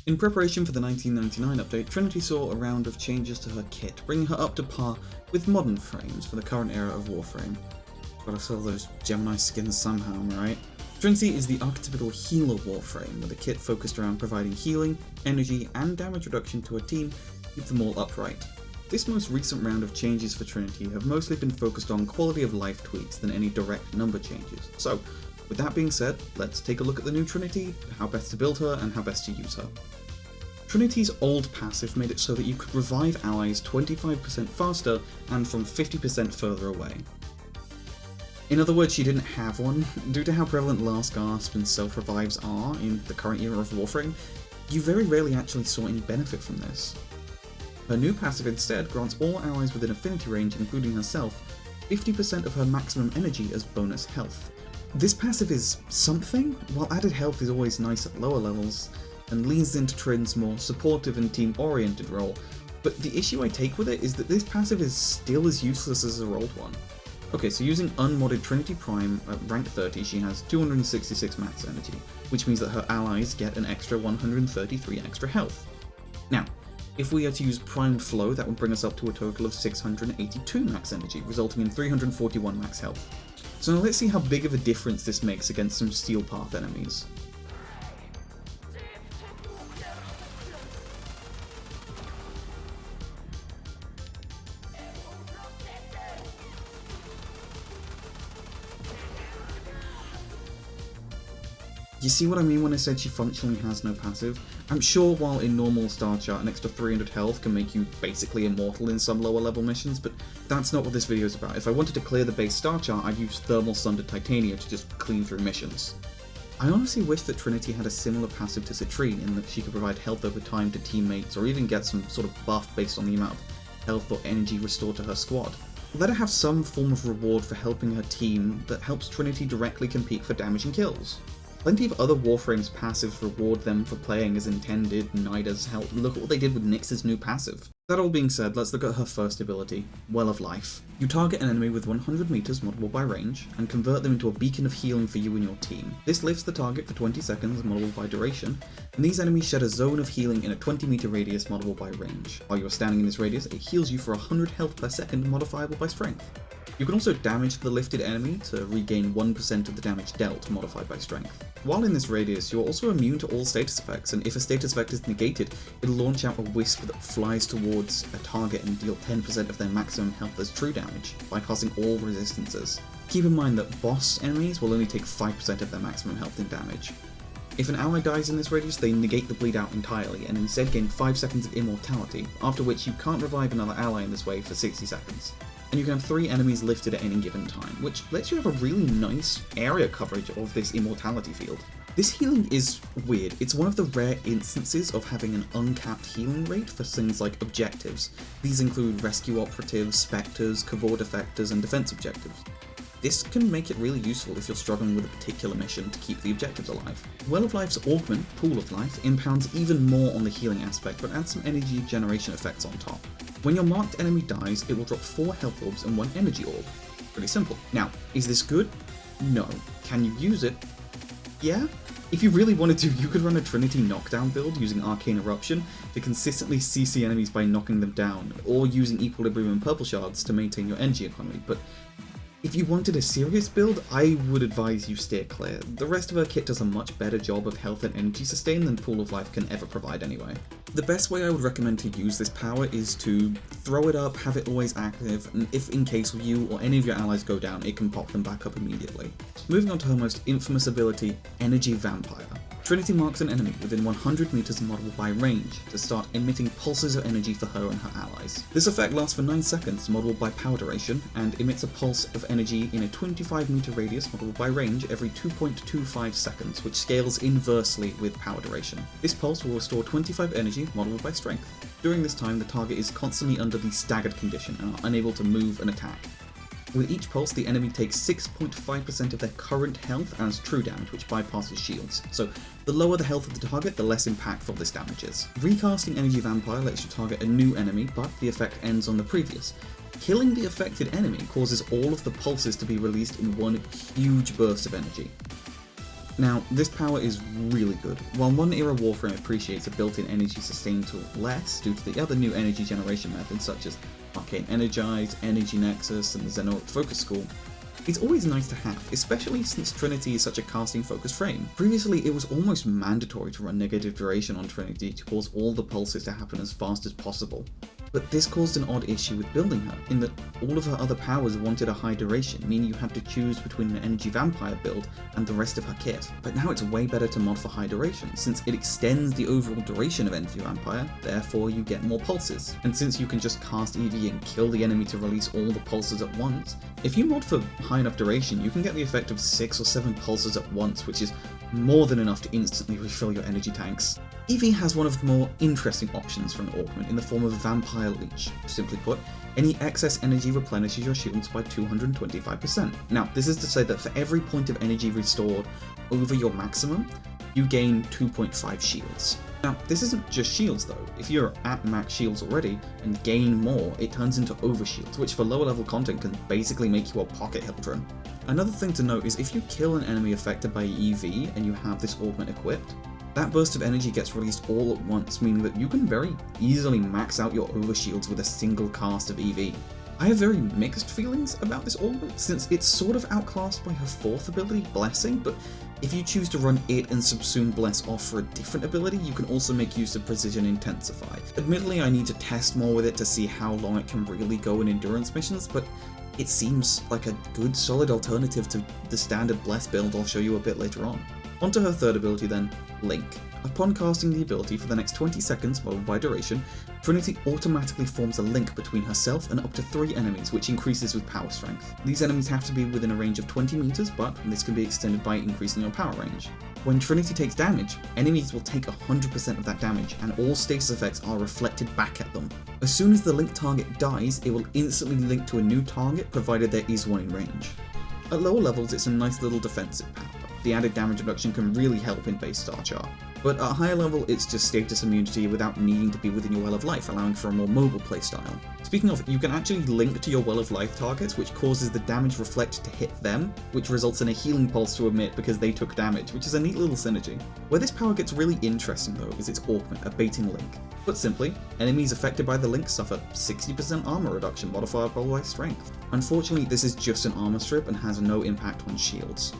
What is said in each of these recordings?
In preparation for the 1999 update, Trinity saw a round of changes to her kit, bringing her up to par with modern frames for the current era of Warframe. Gotta sell those Gemini skins somehow, right? Trinity is the archetypical healer Warframe, with a kit focused around providing healing, energy, and damage reduction to her team to keep them all upright. This most recent round of changes for Trinity have mostly been focused on quality of life tweaks than any direct number changes. So, with that being said, let's take a look at the new Trinity, how best to build her, and how best to use her. Trinity's old passive made it so that you could revive allies 25% faster and from 50% further away. In other words, she didn't have one. Due to how prevalent Last Gasp and self-revives are in the current era of Warframe, you very rarely actually saw any benefit from this. Her new passive instead grants all allies within affinity range, including herself, 50% of her maximum energy as bonus health. This passive is something, while added health is always nice at lower levels, and leans into Trin's more supportive and team-oriented role, but the issue I take with it is that this passive is still as useless as her old one. Okay, so using unmodded Trinity Prime at rank 30, she has 266 max energy, which means that her allies get an extra 133 extra health. Now, if we are to use Primed Flow, that would bring us up to a total of 682 max energy, resulting in 341 max health. So now let's see how big of a difference this makes against some Steel Path enemies. You see what I mean when I said she functionally has no passive? I'm sure while in normal star chart an extra 300 health can make you basically immortal in some lower level missions, but that's not what this video is about. If I wanted to clear the base star chart, I'd use Thermal Sundered Titania to just clean through missions. I honestly wish that Trinity had a similar passive to Citrine in that she could provide health over time to teammates or even get some sort of buff based on the amount of health or energy restored to her squad. Let her have some form of reward for helping her team that helps Trinity directly compete for damage and kills. Plenty of other Warframes passives reward them for playing as intended, Nida's help. Look at what they did with Nyx's new passive. That all being said, let's look at her first ability, Well of Life. You target an enemy with 100 meters moddable by range, and convert them into a beacon of healing for you and your team. This lifts the target for 20 seconds moddable by duration, and these enemies shed a zone of healing in a 20 meter radius moddable by range. While you are standing in this radius, it heals you for 100 health per second modifiable by strength. You can also damage the lifted enemy to regain 1% of the damage dealt, modified by strength. While in this radius, you are also immune to all status effects, and if a status effect is negated, it'll launch out a wisp that flies towards a target and deal 10% of their maximum health as true damage, bypassing all resistances. Keep in mind that boss enemies will only take 5% of their maximum health in damage. If an ally dies in this radius, they negate the bleed out entirely, and instead gain 5 seconds of immortality, after which you can't revive another ally in this way for 60 seconds. And you can have 3 enemies lifted at any given time, which lets you have a really nice area coverage of this immortality field. This healing is weird. It's one of the rare instances of having an uncapped healing rate for things like objectives. These include rescue operatives, spectres, covert defectors, and defense objectives. This can make it really useful if you're struggling with a particular mission to keep the objectives alive. Well of Life's Augment, Pool of Life, impounds even more on the healing aspect, but adds some energy generation effects on top. When your marked enemy dies, it will drop 4 health orbs and 1 energy orb. Pretty simple. Now, is this good? No. Can you use it? Yeah? If you really wanted to, you could run a Trinity knockdown build using Arcane Eruption to consistently CC enemies by knocking them down, or using Equilibrium and Purple Shards to maintain your energy economy, but if you wanted a serious build, I would advise you steer clear. The rest of her kit does a much better job of health and energy sustain than Pool of Life can ever provide anyway. The best way I would recommend to use this power is to throw it up, have it always active, and if in case you or any of your allies go down, it can pop them back up immediately. Moving on to her most infamous ability, Energy Vampire. Trinity marks an enemy within 100 meters moddable by range to start emitting pulses of energy for her and her allies. This effect lasts for 9 seconds moddable by power duration, and emits a pulse of energy in a 25 meter radius moddable by range every 2.25 seconds, which scales inversely with power duration. This pulse will restore 25 energy moddable by strength. During this time, the target is constantly under the staggered condition and are unable to move and attack. With each pulse, the enemy takes 6.5% of their current health as true damage, which bypasses shields. So the lower the health of the target, the less impactful this damage is. Recasting Energy Vampire lets you target a new enemy, but the effect ends on the previous. Killing the affected enemy causes all of the pulses to be released in one huge burst of energy. Now, this power is really good. While one era Warframe appreciates a built-in energy sustain tool less due to the other new energy generation methods such as Arcane Energize, Energy Nexus, and the Xenoic Focus School, it's always nice to have, especially since Trinity is such a casting-focused frame. Previously, it was almost mandatory to run negative duration on Trinity to cause all the pulses to happen as fast as possible. But this caused an odd issue with building her, in that all of her other powers wanted a high duration, meaning you had to choose between an Energy Vampire build and the rest of her kit. But now it's way better to mod for high duration, since it extends the overall duration of Energy Vampire, therefore you get more pulses. And since you can just cast EV and kill the enemy to release all the pulses at once, if you mod for high enough duration, you can get the effect of 6 or 7 pulses at once, which is more than enough to instantly refill your energy tanks. EV has one of the more interesting options for an augment in the form of a Vampire Leech. Simply put, any excess energy replenishes your shields by 225%. Now, this is to say that for every point of energy restored over your maximum, you gain 2.5 shields. Now, this isn't just shields though. If you're at max shields already and gain more, it turns into overshields, which for lower level content can basically make you a pocket Hildren. Another thing to note is if you kill an enemy affected by EV and you have this augment equipped, that burst of energy gets released all at once, meaning that you can very easily max out your overshields with a single cast of EV. I have very mixed feelings about this augment, since it's sort of outclassed by her 4th ability, Blessing, but if you choose to run it and subsume Bless off for a different ability, you can also make use of Precision Intensify. Admittedly, I need to test more with it to see how long it can really go in endurance missions, but it seems like a good solid alternative to the standard Bless build I'll show you a bit later on. Onto her 3rd ability then, Link. Upon casting the ability for the next 20 seconds, mobile by duration, Trinity automatically forms a link between herself and up to 3 enemies, which increases with power strength. These enemies have to be within a range of 20 meters, but this can be extended by increasing your power range. When Trinity takes damage, enemies will take 100% of that damage, and all status effects are reflected back at them. As soon as the link target dies, it will instantly link to a new target, provided there is one in range. At lower levels, it's a nice little defensive power. The added damage reduction can really help in base star chart. But at higher level, it's just status immunity without needing to be within your Well of Life, allowing for a more mobile playstyle. Speaking of, you can actually link to your Well of Life targets, which causes the damage reflected to hit them, which results in a healing pulse to emit because they took damage, which is a neat little synergy. Where this power gets really interesting though is its augment, a baiting link. Put simply, enemies affected by the link suffer 60% armor reduction modified by strength. Unfortunately, this is just an armor strip and has no impact on shields.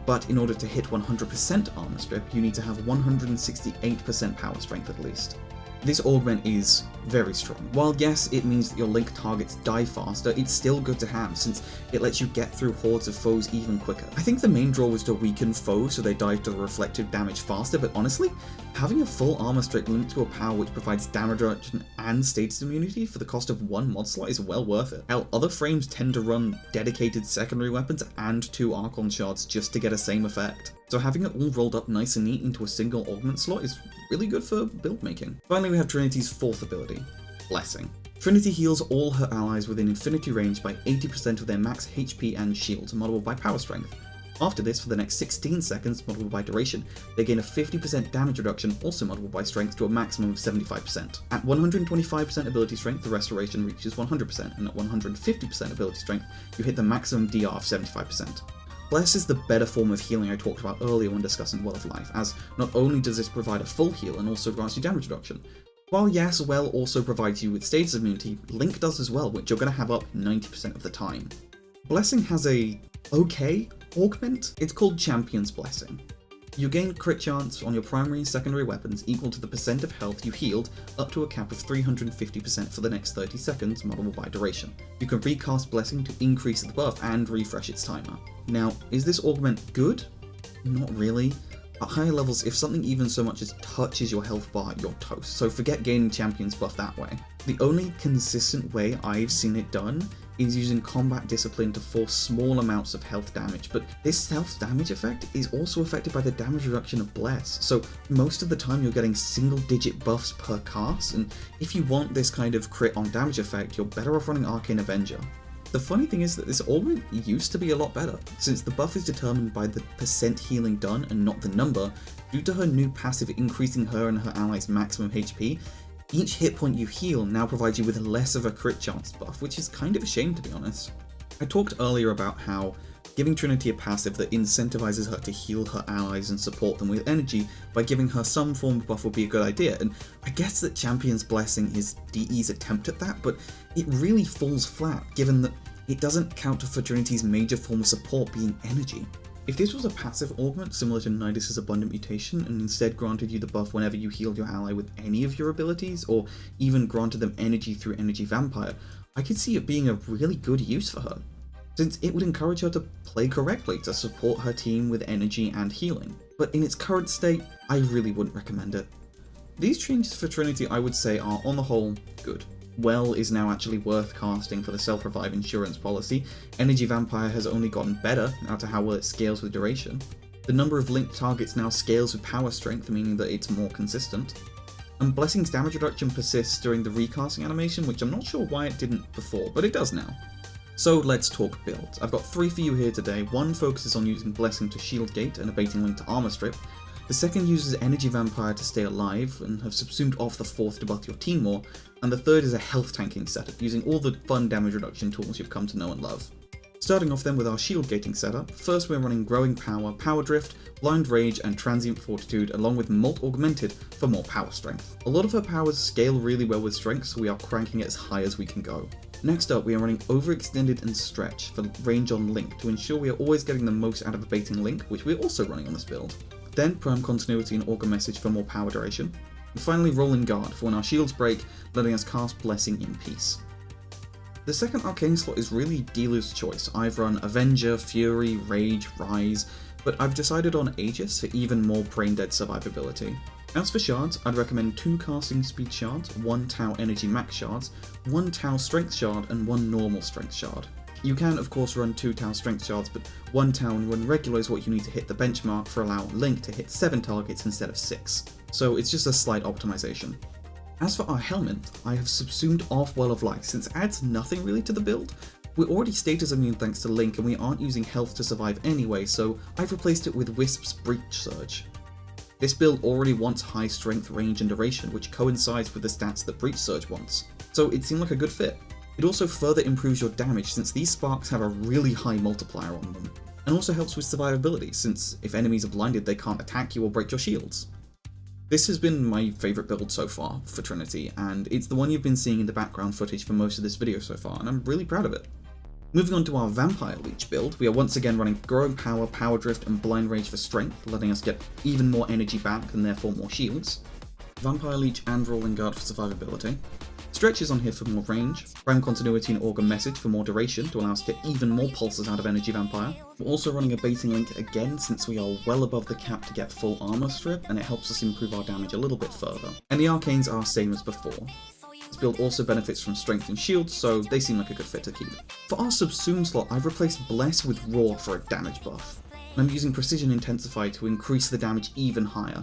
But in order to hit 100% armor strip, you need to have 168% power strength at least. This augment is very strong. While yes, it means that your link targets die faster, it's still good to have since it lets you get through hordes of foes even quicker. I think the main draw was to weaken foes so they die to the reflective damage faster, but honestly, having a full armor strip linked to a power which provides damage reduction and status immunity for the cost of 1 mod slot is well worth it. Hell, other frames tend to run dedicated secondary weapons and 2 Archon shards just to get a same effect. So having it all rolled up nice and neat into a single augment slot is really good for build making. Finally, we have Trinity's 4th ability, Blessing. Trinity heals all her allies within infinity range by 80% of their max HP and shields, modeled by power strength. After this, for the next 16 seconds, modeled by duration, they gain a 50% damage reduction, also modeled by strength, to a maximum of 75%. At 125% ability strength, the restoration reaches 100%, and at 150% ability strength, you hit the maximum DR of 75%. Bless is the better form of healing I talked about earlier when discussing Well of Life, as not only does this provide a full heal and also grants you damage reduction. While yes, Well also provides you with status immunity, Link does as well, which you're going to have up 90% of the time. Blessing has a okay augment. It's called Champion's Blessing. You gain crit chance on your primary and secondary weapons equal to the percent of health you healed up to a cap of 350% for the next 30 seconds, modelable by duration. You can recast Blessing to increase the buff and refresh its timer. Now, is this augment good? Not really. At higher levels, if something even so much as touches your health bar, you're toast, so forget gaining Champion's buff that way. The only consistent way I've seen it done is using combat discipline to force small amounts of health damage, but this health damage effect is also affected by the damage reduction of Bless, so most of the time you're getting single digit buffs per cast, and if you want this kind of crit on damage effect, you're better off running Arcane Avenger. The funny thing is that this augment used to be a lot better, since the buff is determined by the percent healing done and not the number. Due to her new passive increasing her and her allies' maximum HP, each hit point you heal now provides you with less of a crit chance buff, which is kind of a shame to be honest. I talked earlier about how Giving Trinity a passive that incentivizes her to heal her allies and support them with energy by giving her some form of buff would be a good idea, and I guess that Champion's Blessing is DE's attempt at that, but it really falls flat given that it doesn't counter for Trinity's major form of support being energy. If this was a passive augment similar to Nidus' Abundant Mutation and instead granted you the buff whenever you healed your ally with any of your abilities, or even granted them energy through Energy Vampire, I could see it being a really good use for her, since it would encourage her to play correctly to support her team with energy and healing. But in its current state, I really wouldn't recommend it. These changes for Trinity I would say are on the whole good. Well is now actually worth casting for the self-revive insurance policy, Energy Vampire has only gotten better now to how well it scales with duration. The number of linked targets now scales with power strength, meaning that it's more consistent. And Blessing's damage reduction persists during the recasting animation, which I'm not sure why it didn't before, but it does now. So let's talk builds. I've got 3 for you here today. One focuses on using Blessing to shield gate and abating link to armor strip. The second uses Energy Vampire to stay alive and have subsumed off the fourth to buff your team more, and the third is a health tanking setup, using all the fun damage reduction tools you've come to know and love. Starting off then with our shield gating setup, first we're running Growing Power, Power Drift, Blind Rage and Transient Fortitude along with Molt Augmented for more power strength. A lot of her powers scale really well with strength, so we are cranking it as high as we can go. Next up we are running Overextended and Stretch for range on Link to ensure we are always getting the most out of abating Link, which we're also running on this build. Then Prime Continuity and Augur Message for more power duration. And finally Rolling Guard for when our shields break, letting us cast Blessing in peace. The second arcane slot is really dealer's choice. I've run Avenger, Fury, Rage, Rise, but I've decided on Aegis for even more brain dead survivability. As for shards, I'd recommend 2 casting speed shards, 1 Tau energy max shards, 1 Tau strength shard and 1 normal strength shard. You can of course run 2 Tau strength shards, but 1 Tau and 1 regular is what you need to hit the benchmark for allowing Link to hit 7 targets instead of 6, so it's just a slight optimization. As for our Helminth, I have subsumed off Well of Life since it adds nothing really to the build. We're already status immune thanks to Link and we aren't using health to survive anyway, so I've replaced it with Wisp's Breach Surge. This build already wants high strength, range and duration, which coincides with the stats that Breach Surge wants, so it seemed like a good fit. It also further improves your damage since these sparks have a really high multiplier on them, and also helps with survivability since if enemies are blinded they can't attack you or break your shields. This has been my favourite build so far for Trinity, and it's the one you've been seeing in the background footage for most of this video so far, and I'm really proud of it. Moving on to our Vampire Leech build, we are once again running Growing Power, Power Drift and Blind Rage for strength, letting us get even more energy back and therefore more shields. Vampire Leech and Rolling Guard for survivability. Stretch is on here for more range, Prime Continuity and Augur Message for more duration to allow us to get even more pulses out of Energy Vampire. We're also running Abating Link again since we are well above the cap to get full armor strip and it helps us improve our damage a little bit further. And the arcanes are same as before. This build also benefits from strength and shield, so they seem like a good fit to keep. For our Subsume slot, I've replaced Bless with Roar for a damage buff, and I'm using Precision Intensify to increase the damage even higher.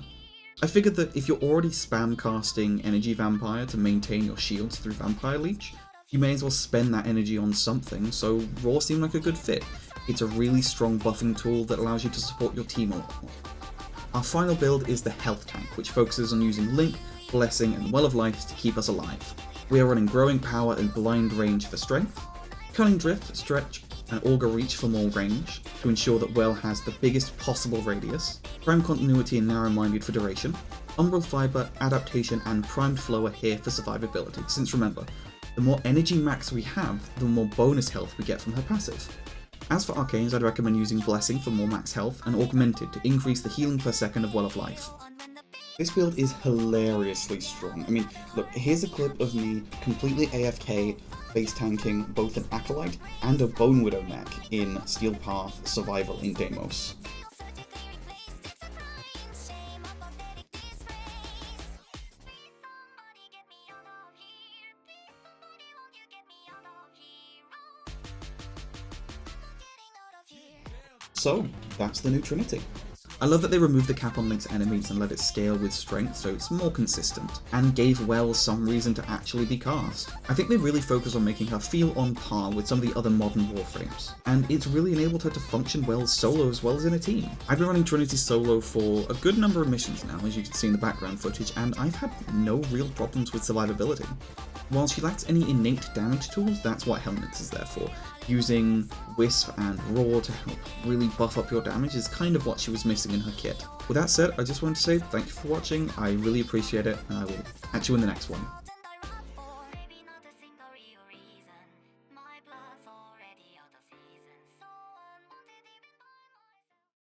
I figured that if you're already spam casting Energy Vampire to maintain your shields through Vampire Leech, you may as well spend that energy on something, so Roar seemed like a good fit. It's a really strong buffing tool that allows you to support your team a lot more. Our final build is the Health Tank, which focuses on using Link, Blessing and Well of Life to keep us alive. We are running Growing Power and Blind Range for strength, Cunning Drift, Stretch, and Augur Reach for more range, to ensure that Well has the biggest possible radius, Prime Continuity and Narrow Minded for duration, Umbral Fiber, Adaptation and Primed Flow are here for survivability, since remember, the more energy max we have, the more bonus health we get from her passive. As for arcanes, I'd recommend using Blessing for more max health and Augmented to increase the healing per second of Well of Life. This build is hilariously strong. I mean, look, here's a clip of me completely AFK base tanking both an Acolyte and a Bone Widow mech in Steel Path Survival in Deimos. So, that's the new Trinity. I love that they removed the cap on Link's enemies and let it scale with strength so it's more consistent, and gave Well some reason to actually be cast. I think they really focused on making her feel on par with some of the other modern Warframes, and it's really enabled her to function well solo as well as in a team. I've been running Trinity solo for a good number of missions now, as you can see in the background footage, and I've had no real problems with survivability. While she lacks any innate damage tools, that's what Helminth's is there for. Using Wisp and Roar to help really buff up your damage is kind of what she was missing in her kit. With that said, I just wanted to say thank you for watching, I really appreciate it, and I will catch you in the next one.